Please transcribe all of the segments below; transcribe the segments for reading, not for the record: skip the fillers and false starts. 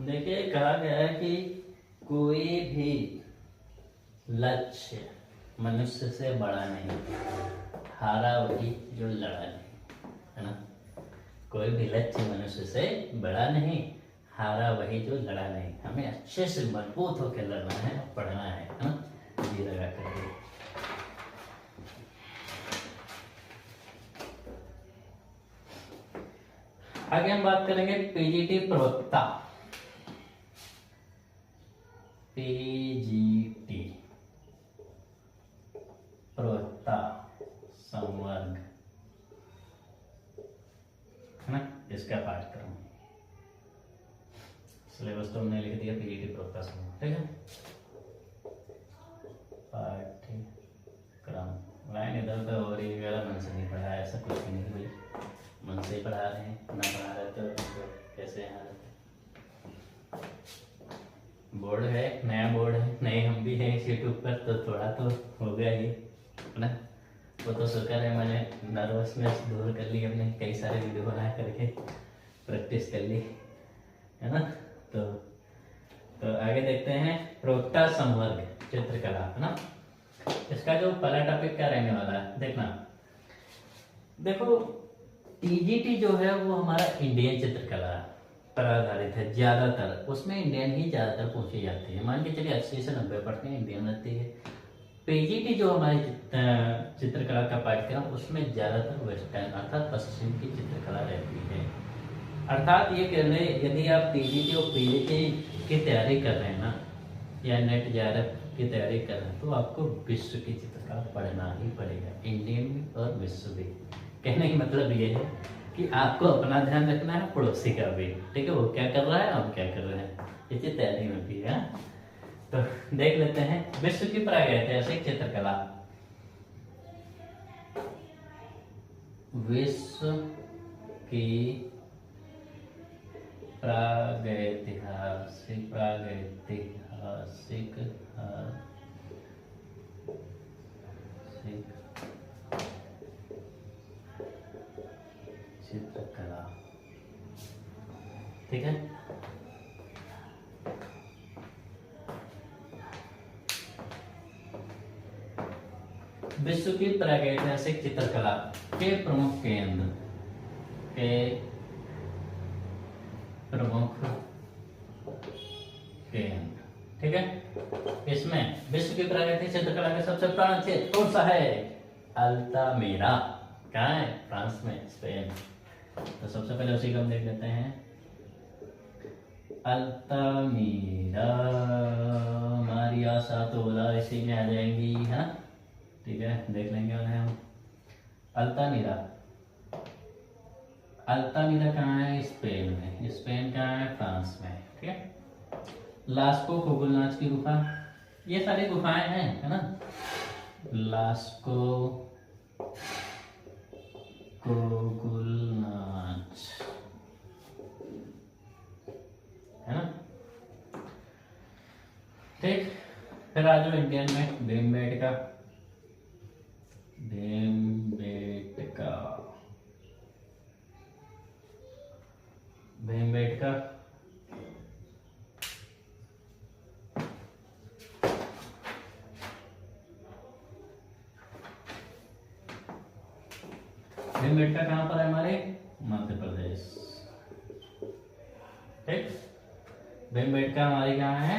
देखिए कहा गया है कि कोई भी लक्ष्य मनुष्य से बड़ा नहीं, हारा वही जो लड़ा नहीं, है ना। कोई भी लक्ष्य मनुष्य से बड़ा नहीं, हारा वही जो लड़ा नहीं। हमें अच्छे से मजबूत होकर लड़ना है, पढ़ना है ना, जी लगा करके। आगे हम बात करेंगे पीजीटी प्रवक्ता। पीजीटी प्रवक्ता संवर्ग, है ना, इसका पाठ्यक्रम। सिलेबस तो हमने लिख दिया, पीजीटी प्रवक्ता संवर्ग, ठीक है। पाठ्यक्रम लाइन इधर उधर हो रही है, मन से नहीं पढ़ा, ऐसा कुछ भी नहीं भाई, मन से ही पढ़ा रहे हैं, ना पढ़ा रहे तो कैसे यहाँ रहते। बोर्ड है, नया बोर्ड है, नए हम भी हैं इस यूट्यूब पर, तो थोड़ा तो हो गया ही ना। वो तो शुक्र है मैंने नर्वसनेस दूर कर ली, हमने कई सारे वीडियो बना करके प्रैक्टिस कर ली, है ना। तो आगे देखते हैं प्रवक्ता संवर्ग चित्रकला, है ना। इसका जो पहला टॉपिक क्या रहने वाला है देखना। देखो टीजीटी जो है वो हमारा इंडियन चित्रकला पर आधारित है, ज्यादातर उसमें इंडियन ही ज्यादातर पूछी जाती है। मान के चलिए 80 से 90% इंडियन रहती है। पीजीटी जो हमारी चित्रकला का पाठ्यक्रम, उसमें ज्यादातर वेस्टर्न अर्थात पश्चिम की चित्रकला रहती है। अर्थात ये कह रहे, यदि आप पीजीटी और पीजीटी की तैयारी कर रहे हैं ना, या नेट जेआरएफ की तैयारी कर रहे हैं, तो आपको विश्व की चित्रकला पढ़ना ही पड़ेगा, इंडियन भी और विश्व भी। कहने का मतलब ये है कि आपको अपना ध्यान रखना है, पड़ोसी का भी, ठीक है। वो क्या कर रहा है, हम क्या कर रहे हैं, इसी तैयारी में भी है। तो देख लेते हैं विश्व की प्रागैतिहासिक चित्रकला। विश्व की प्रागैतिहासिक चित्रकला, ठीक है। विश्व की प्रागैतिहासिक चित्रकला के प्रमुख केंद्र ठीक है। इसमें विश्व की प्रागैतिहासिक चित्रकला का सबसे पुराना क्षेत्र कौन सा है? अल्तामिरा। कहाँ है? फ्रांस में, स्पेन। तो सबसे पहले उसी को हम देख लेते हैं। अल्तामिरा, हमारी आशा तोला इसी में आ जाएंगी, है ना, ठीक है। देख लेंगे उन्हें हम। अल्तामिरा कहाँ है? स्पेन में। स्पेन कहाँ है? फ्रांस में, ठीक है। लास्को कोगुलनाच की गुफा, ये सारी गुफाएं हैं, है ना। लास्को कोगुलनाच, है ना, ठीक। फिर आ जाओ इंडियन में, भीमबेटका। भीमबेटका कहाँ पर है? हमारे मध्य प्रदेश, ठीक। भीमबेटका हमारी कहाँ है?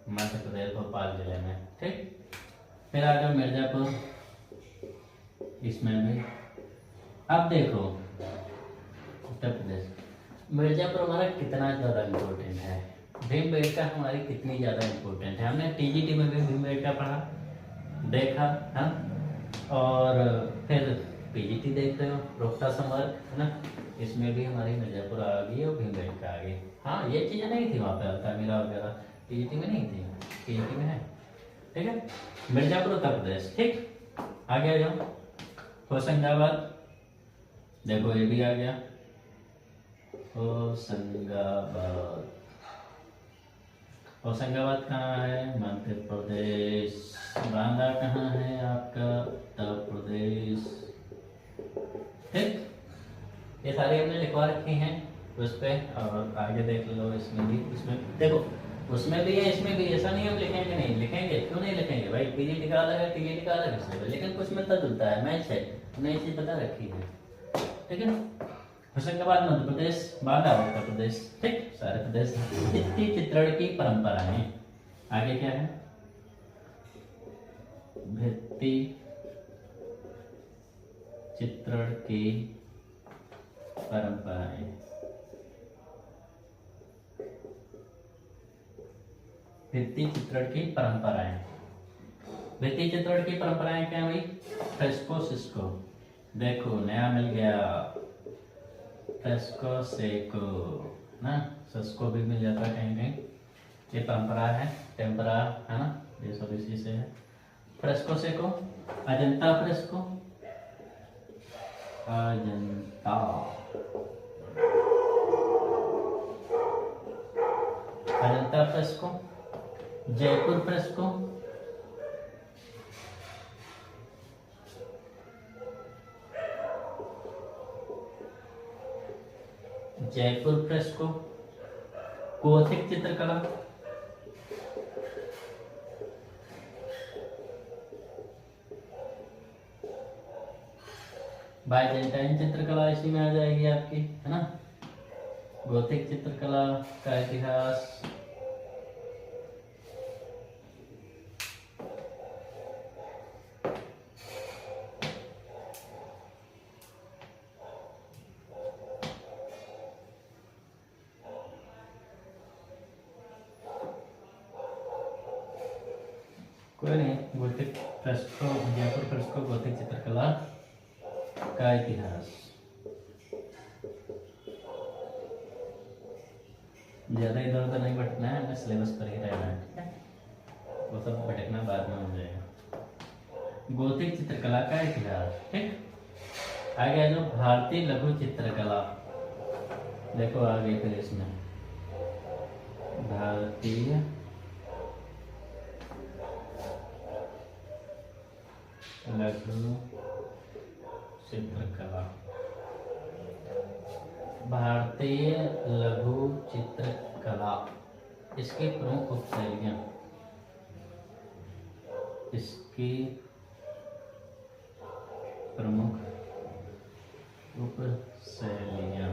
मध्य प्रदेश, भोपाल जिले में, ठीक। फिर आ जाओ मिर्जापुर, इसमें भी। अब देखो उत्तर प्रदेश, मिर्जापुर हमारा कितना ज्यादा इम्पोर्टेंट है, भीमबेटका हमारी कितनी ज्यादा इम्पोर्टेंट है। हमने टीजीटी में भी भीमबेटका पढ़ा, देखा, हाँ। और फिर पीजीटी देख रहे हो, प्रवक्ता संवर्ग, है ना, इसमें भी हमारी मिर्जापुर आ गई और भीमबेटका आ गई। हाँ, ये चीजें नहीं थी वहाँ पे, अल्तामिरा वगैरह पीजीटी में नहीं थी, पीजीटी में है, ठीक है। मिर्जापुर उत्तर प्रदेश, ठीक। आगे आ जाओ, होशंगाबाद, देखो ये भी आ गया, होशंगाबाद। होशंगाबाद कहाँ है? मध्य प्रदेश। बांदा कहाँ है? आपका उत्तर प्रदेश, ठीक। ये सारी हमने लिखवा रखी हैं, उस पे, और आगे देख लो इसमें भी, इसमें देखो उसमें भी है इसमें भी, ऐसा नहीं हम लिखेंगे नहीं, लिखेंगे क्यों नहीं लिखेंगे भाई, पीजीटी का अलग है टीजीटी का अलग है सिलेबस, लेकिन कुछ मिलता जुलता है, मैच है, हमने ये चीज बता रखी है, ठीक है। होशंगाबाद मध्य प्रदेश, बांदा उत्तर प्रदेश, ठीक, सारे प्रदेश। भित्ति चित्रण की परंपराएं, आगे क्या है, भित्ति चित्रण की परंपराएं, भित्ति चित्रण की परंपराएं, भित्ति चित्रण की परंपराएं क्या है भाई, फ्रेस्को सिस्को, देखो नया मिल गया, फ्रेस्को सेको ना, सस्को भी मिल जाता है कहीं कहीं, ये परंपरा है, टेम्परा है ना, ये सब इसी से है। Fresco Seiko, Ajanta fresco, Ajanta, Ajanta fresco, Jaipur fresco, Jaipur fresco, Gothic चित्रकला, बाइजेंटाइन चित्रकला इसी में आ जाएगी आपकी, है ना। गोथिक चित्रकला का इतिहास, कोई नहीं, Gothic fresco, Jaipur fresco, Gothic चित्रकला का इतिहास, ज्यादा इधर उधर नहीं भटकना है, हमें सिलेबस पर ही रहना है, ठीक है, वो सब भटकना बाद में हो जाएगा। गोथिक चित्रकला का इतिहास, ठीक। आगे जो भारतीय लघु चित्रकला, देखो आगे फिर इसमें भारतीय लघु चित्रकला, भारतीय लघु चित्रकला, इसकी प्रमुख उपशैलियाँ, इसकी प्रमुख उपशैलियाँ,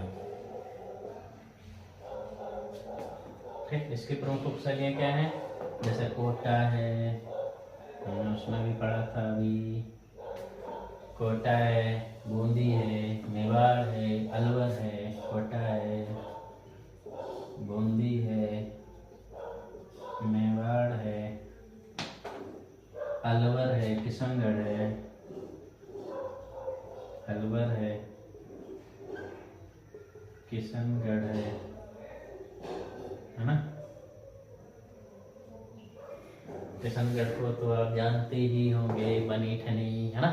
ठीक, इसकी प्रमुख उपशैलियाँ क्या है, जैसे कोटा है, हमने उसमें भी पढ़ा था अभी, कोटा है, बूंदी है, मेवाड़ है, अलवर है, कोटा है, बूंदी है, मेवाड़ है, अलवर है, किशनगढ़ है, अलवर है, किशनगढ़ है ना। किशनगढ़ को तो आप जानते ही होंगे, बनी ठनी, है ना,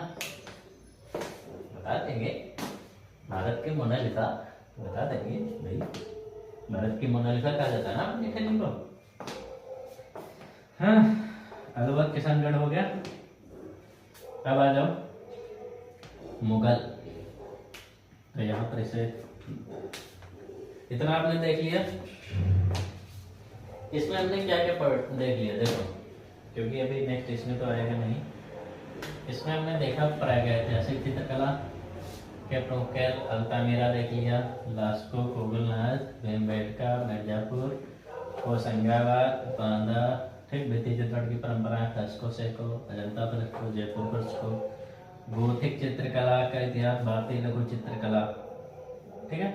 बता देंगे, भारत के मोनालिसा बता देंगे भाई, भारत की मोनालिसा कहा जाता है ना बनी ठनी को। हाँ, अलवर किशनगढ़ हो गया। अब आ जाओ मुगल, तो यहाँ पर इसे इतना आपने देख लिया, इसमें हमने क्या क्या पढ़ देख लिया, देखो क्योंकि अभी नेक्स्ट इसमें तो आएगा नहीं, इसमें हमने देखा प्रागैतिहासिक चित्रकला के प्रमुख अल्तामिरा देख लिया, लास्को, कोगलनाथ, भीमबेटका, मिर्जापुर, होशंगाबाद, बांदा, ठीक, भित्ति चित्रण की परंपरा, fresco Seiko, Ajanta fresco, Jaipur fresco, Gothic चित्रकला का इतिहास, भारतीय लघु चित्रकला, ठीक है,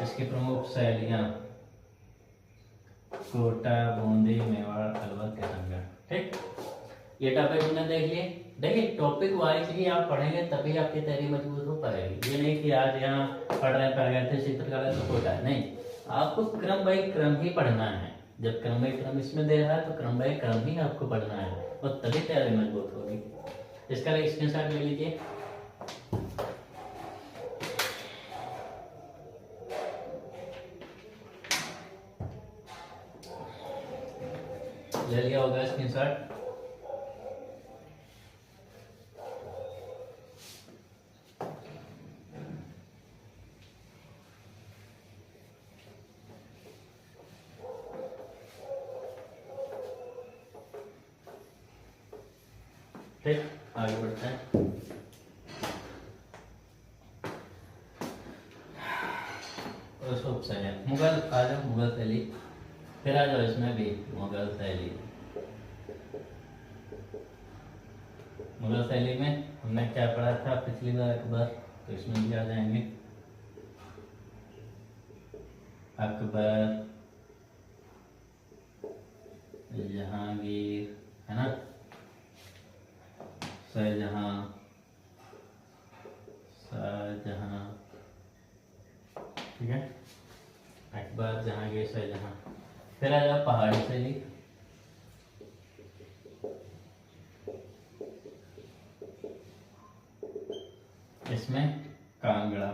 इसकी प्रमुख शैलियाँ, कोटा, बूंदी, मेवाड़, अलवर, किशनगढ़, ठीक। ये टॉपिक हमने देख लिए। देखिए टॉपिक वाइज ही आप पढ़ेंगे तभी आपकी तैयारी मजबूत हो पाएगी, ये नहीं कि आज यहाँ पढ़ रहे प्रागैतिहासिक चित्रकला तो कोटा है, नहीं, आपको क्रम बाई क्रम ही पढ़ना है, जब क्रम बाई क्रम इसमें दे रहा है तो क्रम बाई क्रम ही आपको पढ़ना है, और तभी तैयारी मजबूत होगी। इसका एक स्क्रीनशॉट ले लीजिए। ले लिया होगा स्क्रीनशॉट। फिर आगे बढ़ते हैं। मुगल आ जाओ, मुगल शैली, फिर आ जाओ इसमें भी मुगल शैली। मुगल शैली में हमने क्या पढ़ा था पिछली बार अकबर, तो इसमें भी आ जाएंगे अकबर, जहांगीर, है ना, शाहजहां, शाहजहां, ठीक है, अकबर, जहांगीर, शाहजहां। फिर आ जाओ पहाड़ी शैली। इसमें कांगड़ा,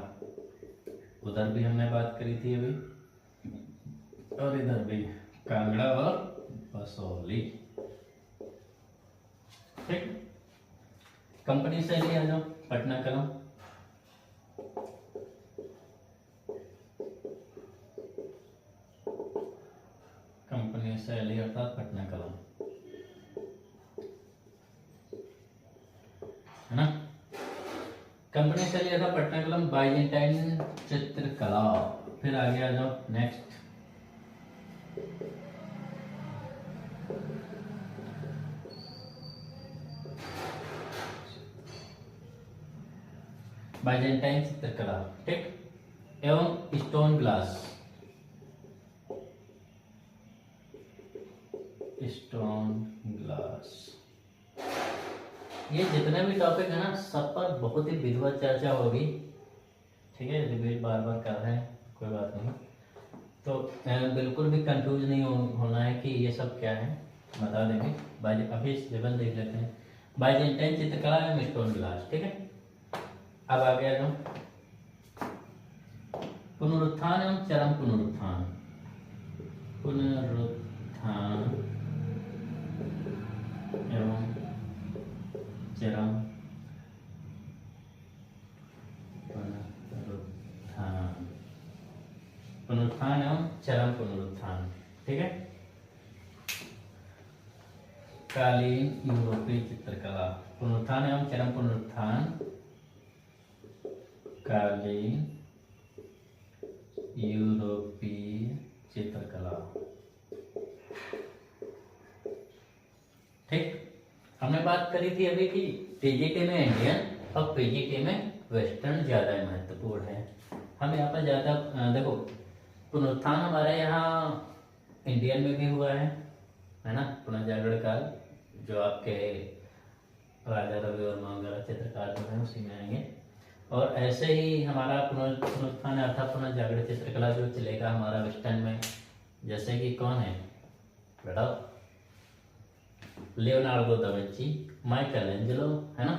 उधर भी हमने बात करी थी अभी, और इधर भी कांगड़ा और बसोली, ठीक। कंपनी शैली आ जाओ, पटना कलम, कंपनी शैली अर्थात पटना कलम, है ना। कंपनी शैली अर्थात पटना कलम, बाइजेंटाइन चित्रकला। फिर आगे आ जाओ नेक्स्ट, बाइजेंटाइन चित्रकला, ठीक, एवं स्टोन ग्लास, स्टोन ग्लास। ये जितने भी टॉपिक है ना, सब पर बहुत ही विधिवत चर्चा होगी, ठीक है। रिपीट बार बार कर रहे हैं, कोई बात नहीं, तो बिल्कुल भी कंफ्यूज नहीं होना है कि ये सब क्या है, बता देंगे। अभी लेवल देख लेते हैं, बाइजेंटाइन चित्रकला एवं स्टोन ग्लास, ठीक है। अब आ गया जो पुनरुत्थान एवं चरम पुनरुत्थान, पुनरुत्थान एवं चरम पुनरुत्थान, पुनरुत्थान एवं चरम पुनरुत्थान, ठीक है। कालीन यूरोपीय चित्रकला, पुनरुत्थान एवं चरम पुनरुत्थान, कालीन यूरोपीय चित्रकला, ठीक। हमने बात करी थी अभी कि टीजीटी में इंडियन और पीजीटी में वेस्टर्न ज्यादा महत्वपूर्ण है। हम यहाँ पर ज्यादा देखो, पुनरुत्थान हमारे यहाँ इंडियन में भी हुआ है ना, पुनर्जागरण काल, जो आपके राजा रवि वर्मा वगैरह चित्रकार जो है उसी में आएंगे। और ऐसे ही हमारा पुनरुत्थान अर्थात पुनर्जागरण चित्रकला जो चलेगा हमारा वेस्टर्न में, जैसे कि कौन है बताओ, Leonardo da Vinci, Michael Angelo, है ना,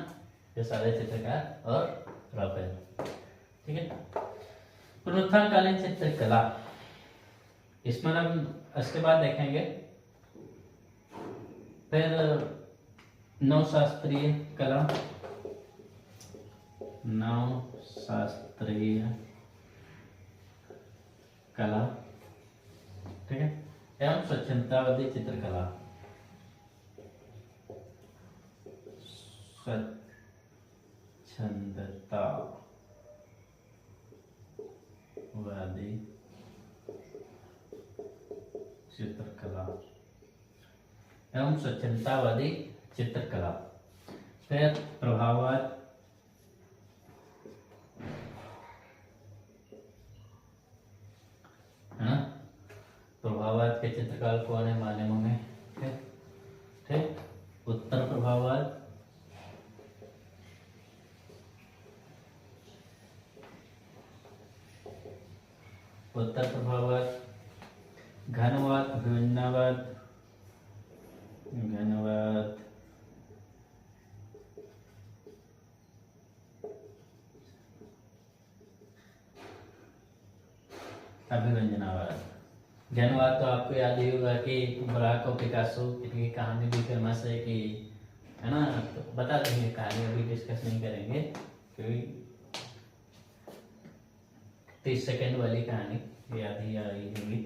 ये सारे चित्रकार, और राफेल, ठीक है। पुनरुत्थान कालीन चित्रकला, इसमें हम इसके बाद देखेंगे फिर नवशास्त्रीय कला, नवशास्त्रीय कला, ठीक है, एवं स्वच्छंदतावादी चित्रकला, स्वच्छंदतावादी चित्रकला एवं स्वच्छंदतावादी चित्रकला। फिर प्रभाववाद, है ना, प्रभाववाद के चित्रकार कौन है माध्यमों में, ठीक। उत्तर प्रभाववाद, उत्तर प्रभाववाद, घनवाद, अभिव्यंजनावाद, घनवाद, अभिव्यंजनावाद। घनवाद तो आपको याद ही होगा कि ब्राक और पिकासो की कहानी भी फेमस है कि, है ना, तो बता देंगे कहानी, अभी डिस्कस नहीं करेंगे क्योंकि 30 सेकंड वाली कहानी याद ही आ रही होगी,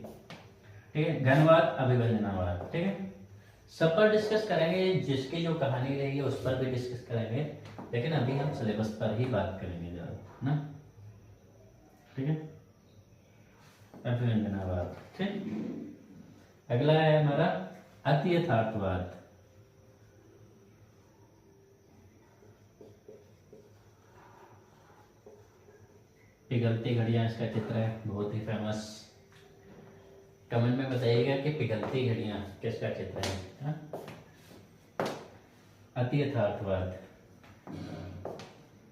ठीक है। घनवाद, अभिव्यंजनावाद, ठीक है। सब पर डिस्कस करेंगे, जिसकी जो कहानी रहेगी उस पर भी डिस्कस करेंगे, लेकिन अभी हम सिलेबस पर ही बात करेंगे ज़्यादा ना, ठीक है। अभिव्यंजनावाद, ठीक। अगला है हमारा अति यथार्थवाद। पिघलती घड़ियां इसका चित्र है, बहुत ही फेमस। कमेंट में बताइएगा कि पिघलती घड़ियां किसका चित्र है, हा? अति यथार्थवाद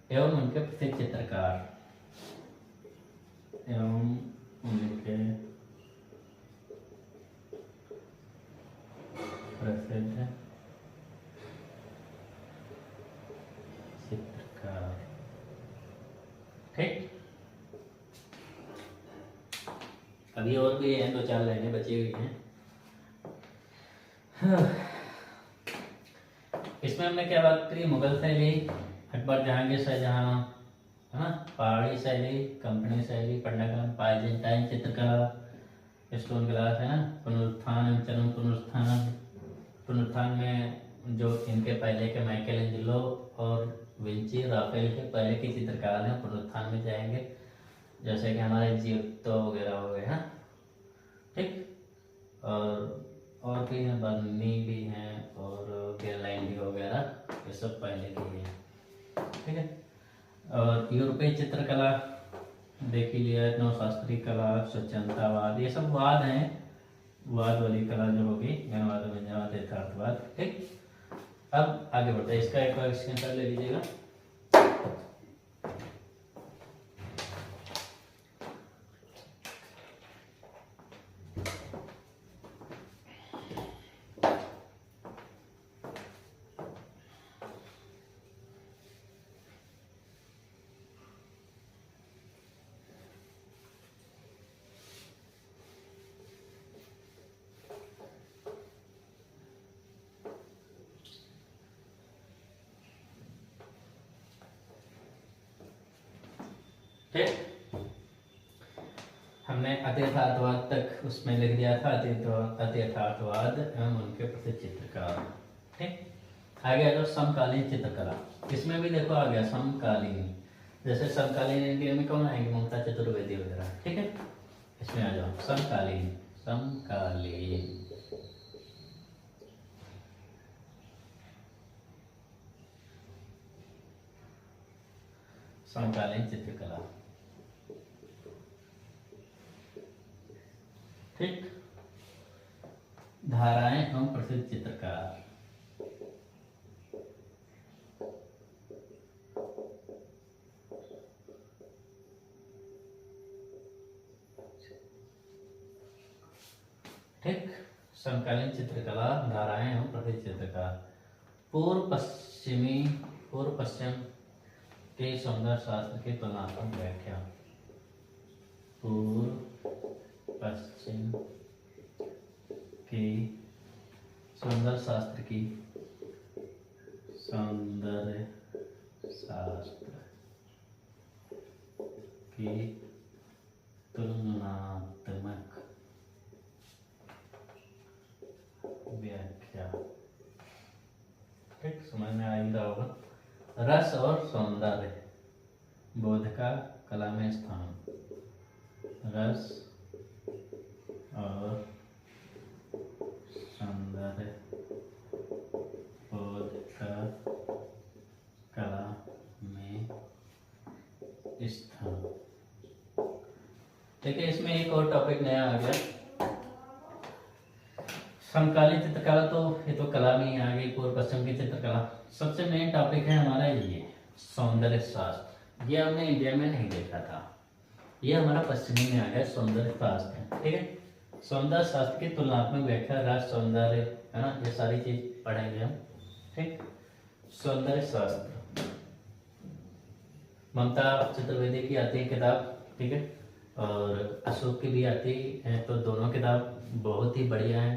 एवं उनके प्रसिद्ध चित्रकार एवं उनके प्रसिद्ध चित्रकार, ठीक। अभी और भी हैं, 2-4 लाइनें बची हुई हैं। इसमें हमने क्या बात करी, मुगल शैली, अकबर जहांगीर शाहजहां, है ना, पहाड़ी शैली, कंपनी शैली, पंडागन, बाइजेंटाइन चित्रकला, स्टोन ग्लास, है ना, पुनरुत्थान, चरम पुनरुत्थान। पुनरुत्थान में जो इनके पहले के माइकल एंजेलो और विंची राफेल के पहले के चित्रकार हैं, पुनरुत्थान में जाएंगे, जैसे कि हमारे जियोतो वगैरह हो गए हैं, ठीक। और भी हैं, बर्नी भी हैं और गेरलैंडी वगैरह, ये सब पहले की हैं, ठीक है। और यूरोपीय चित्रकला देख ही लिया, नवशास्त्रीय कला, स्वच्छंदतावाद, ये सब वाद हैं, वाद वाली कला जो होगी, ज्ञानवाद, व्यंजनवाद, यथार्थवाद, ठीक। अब आगे बढ़ते हैं, इसका एक बार स्क्रीनशॉट ले लीजिएगा। हमने अति यथार्थवाद तक उसमें लिख दिया था, अति यथार्थवाद एवं उनके प्रसिद्ध चित्रकार, ठीक। आगे आ जाओ समकालीन चित्रकला। इसमें भी देखो आ गया समकालीन, जैसे समकालीन इंडिया में कौन आएंगे, ममता चतुर्वेदी वगैरह, ठीक है। इसमें आ जाओ समकालीन, समकालीन, समकालीन चित्रकला, ठीक। धाराएं एवं प्रसिद्ध चित्रकार, ठीक। समकालीन चित्रकला, धाराएं एवं प्रसिद्ध चित्रकार। पूर्व पश्चिम के सौंदर्य शास्त्र की तुलनात्मक व्याख्या। पूर्व पश्चिम के सौंदर्य शास्त्र की, सौंदर्य शास्त्र की तुलनात्मक व्याख्या, ठीक। समझ में आ ही रहा होगा। रस और सौंदर्य, बोध का कला में स्थान, रस और सौंदर्य, बोध का कला में स्थान, ठीक है। इसमें एक और टॉपिक नया आ गया, समकालीन चित्रकला, तो ये तो कला में ही आ गई, पूर्व पश्चिम की चित्रकला। सबसे मेन टॉपिक है हमारा ये सौंदर्य शास्त्र। ये हमने इंडिया में नहीं देखा था, ये हमारा पश्चिमी में आ गया सौंदर्य शास्त्र, ठीक है। सौंदर्य शास्त्र की तुलनात्मक व्याख्या, रस, सौंदर्य, है ना, ये सारी चीज पढ़ेंगे हम, ठीक। सौंदर्य शास्त्र, ममता चतुर्वेदी की आती है किताब, ठीक है, और अशोक की भी आती है, तो दोनों किताब बहुत ही बढ़िया है।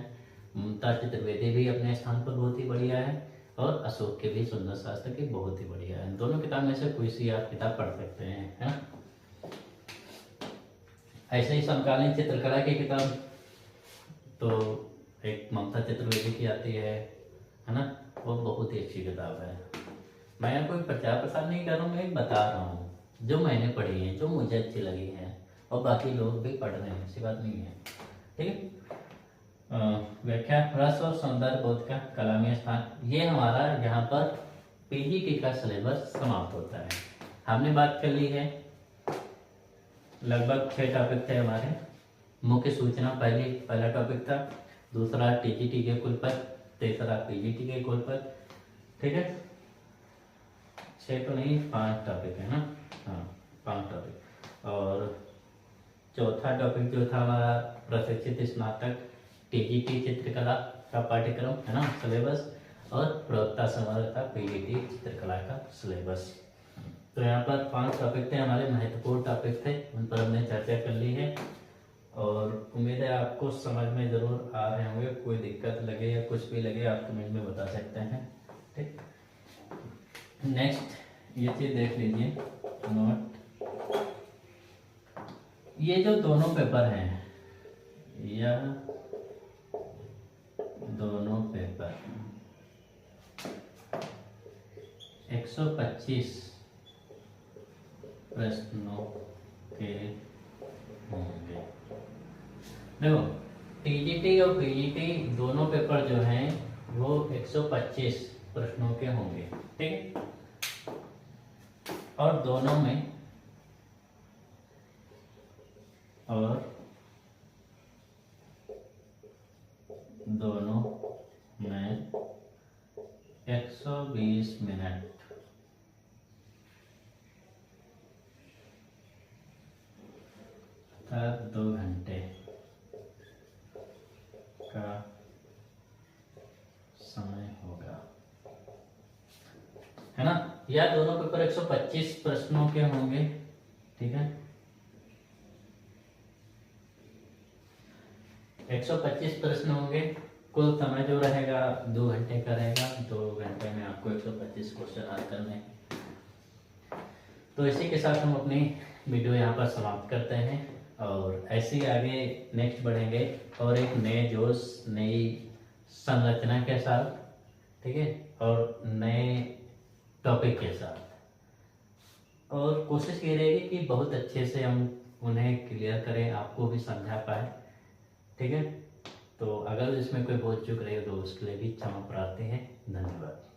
ममता चतुर्वेदी भी अपने स्थान पर बहुत ही बढ़िया है, और अशोक के भी सुंदर शास्त्र की बहुत ही बढ़िया है। दोनों किताब में से कोई सी आप किताब पढ़ सकते हैं, है ना। ऐसे ही समकालीन चित्रकला की किताब, तो एक ममता चतुर्वेदी की आती है ना, वो बहुत ही अच्छी किताब है। मैं कोई प्रचार प्रसार नहीं कर रहा हूँ, मैं बता रहा हूँ जो मैंने पढ़ी है, जो मुझे अच्छी लगी है, और बाकी लोग भी पढ़ रहे हैं, ऐसी बात नहीं है। ठीक है। व्याख्या, रस और सौंदर्य बोध का कलामी स्थान, ये हमारा यहाँ पर पीजीटी का सिलेबस समाप्त होता है। हमने बात कर ली है, लगभग 6 टॉपिक थे हमारे। मुख्य सूचना पहला टॉपिक था, दूसरा टीजीटी के कुलपद, तीसरा पीजीटी के कुलपद। ठीक है, 6 तो नहीं 5 टॉपिक है ना, हाँ 5 टॉपिक। और चौथा टॉपिक जो था हमारा प्रशिक्षित स्नातक टीजीटी चित्रकला का पाठ्यक्रम है ना, सिलेबस, और प्रवक्ता संवर्ग था पीजीटी चित्रकला का सिलेबस। तो यहाँ पर 5 टॉपिक थे हमारे, महत्वपूर्ण टॉपिक थे, उन पर हमने चर्चा कर ली है और उम्मीद है आपको समझ में ज़रूर आ रहे होंगे। कोई दिक्कत लगे या कुछ भी लगे आप कमेंट में बता सकते हैं। ठीक, नेक्स्ट ये चीज़ देख लीजिए नोट, ये जो दोनों पेपर हैं, यह दोनों पेपर 125 प्रश्नों के होंगे। देखो टीजीटी और पीजीटी दोनों पेपर जो हैं वो 125 प्रश्नों के होंगे। ठीक है, और दोनों में में 120 मिनट तक 2 घंटे का समय होगा, है ना। या दोनों पेपर 125 प्रश्नों के होंगे। ठीक है, 125 प्रश्न होंगे, कुल समय जो रहेगा 2 घंटे का रहेगा। 2 घंटे में आपको 125 क्वेश्चन हल करने हैं। तो इसी के साथ हम अपनी वीडियो यहाँ पर समाप्त करते हैं और ऐसे ही आगे नेक्स्ट बढ़ेंगे और एक नए जोश, नई संरचना के साथ, ठीक है, और नए टॉपिक के साथ। और कोशिश ये रहेगी कि बहुत अच्छे से हम उन्हें क्लियर करें, आपको भी समझा पाए। ठीक है, तो अगर इसमें कोई बहुत चूक रही हो तो उसके लिए भी क्षमा प्रार्थी है। धन्यवाद।